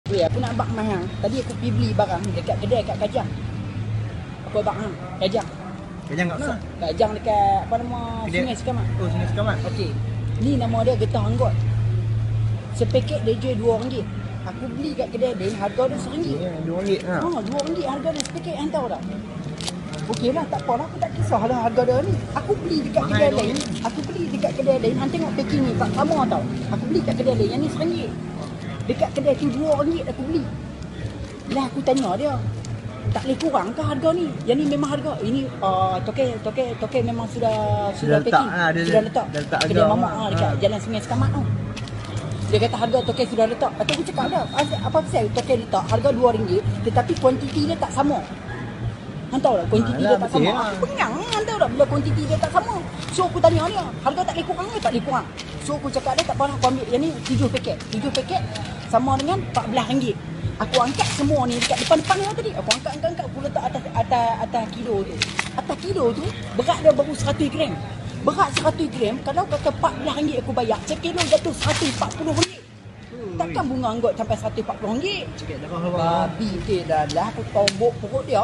Weh, aku nak bak mahal. Tadi aku pergi beli barang dekat kedai kat Kajang. Aku bak hang, Kajang. Kajang kat mana? Kajang dekat apa nama? Kedai. Sungai Sekamat. Oh, Sungai Sekamat. Okey. Ni nama dia getah anggot. Sepaket dia jual RM2. Aku beli kat kedai dia harga dia RM1. Ya, RM2 ha. Ha, RM2 harga dia sepaket hang tahu tak? Okey lah, tak apalah, aku tak kisahlah harga dia ni. Aku beli dekat Mahal kedai RM2. lain. Aku beli dekat kedai lain, hang tengok packing ni tak sama tau. Aku beli kat kedai lain, yang ni RM1. Dekat kedai tu RM2 aku beli. Lah aku tanya dia, tak boleh kurang ke harga ni? Yang ni memang harga. Ini toke memang sudah letak packing. lah, dia Sudah letak. dah letak Kedai harga mamak lah. dekat Jalan Sungai Sekamat tu. Dia kata harga toke sudah letak. Lepas tu aku cakap dah, apa pasal toke letak harga RM2 tetapi kuantiti dia tak sama. Hang tahu tak kuantiti dia tak sama. Aku pengang hang tahu tak bila kuantiti dia tak sama. So aku tanya dia, harga tak boleh kurang ke? Tak boleh kurang. So aku cakap dia tak apalah, aku ambil yang ni 7 paket. 7 paket sama dengan RM14. Aku angkat semua ni dekat depan-depan dia tadi. Aku angkat aku letak atas kilo tu. Atas kilo tu berat dia baru 100 gram. Berat 100 gram kalau kata RM14 aku bayar, sekilo jatuh RM140. Takkan bunga anggot sampai RM140? Cakap dah bawah. Babi ke dah aku tombok perut dia.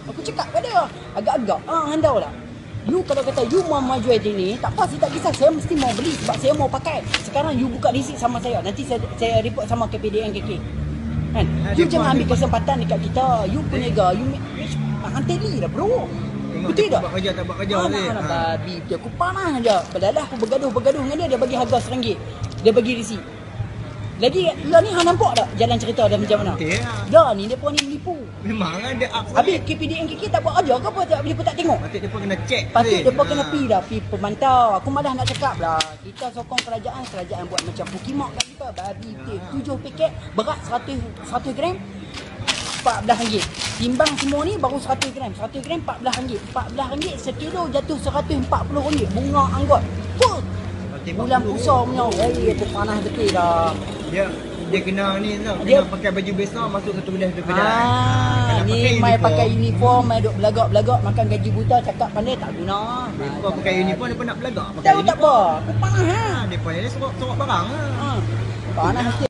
Aku cakap pada dia, agak-agak hang tahu tak? You kalau kata you mau jual ni, tak apa, saya tak kisah, saya mesti mau beli sebab saya mau pakai. Sekarang you buka receipt sama saya, nanti saya report sama KPDN KK. Kan? You jangan ambil kesempatan dekat kita. You peniaga, you hang teli lah bro. Tengok Betul dia tak? buat kerja tak buat kerja ni. Mana babi dia, aku panah je. Padahal aku bergaduh dengan dia bagi harga RM1. Dia bagi receipt. Lagi lah ni hang nampak tak jalan cerita dia macam mana? Okey lah. Dah ni depa ni menipu. Memang kan dia up. Habis KPDN KK tak buat kerja ke apa? Tak depa tak tengok. Patut dia pun kena check. Patut depa kena pi dah, pi pemantau. Aku malah nak cakap lah, kita sokong kerajaan buat macam Pukimak kat kita. Babi betul. 7 paket berat 100 gram RM14. Timbang semua ni baru 100 gram. 100 gram RM14. RM14 sekilo jatuh RM140. Bunga anggot. Full. Bulan puasa punya. Aku panas betul dah. Dia kena ni tau. Dia- Kena pakai baju besar masuk satu kedai satu kedai. Ah, Kena ni mai pakai uniform, mai duk belagak-belagak makan gaji buta, cakap pandai tak guna. Depa pakai uniform, depa nak belagak pakai Tahu tak uniform. apa? Aku panas ha. Depa ni sorok barang lah. Ha. Panas sikit.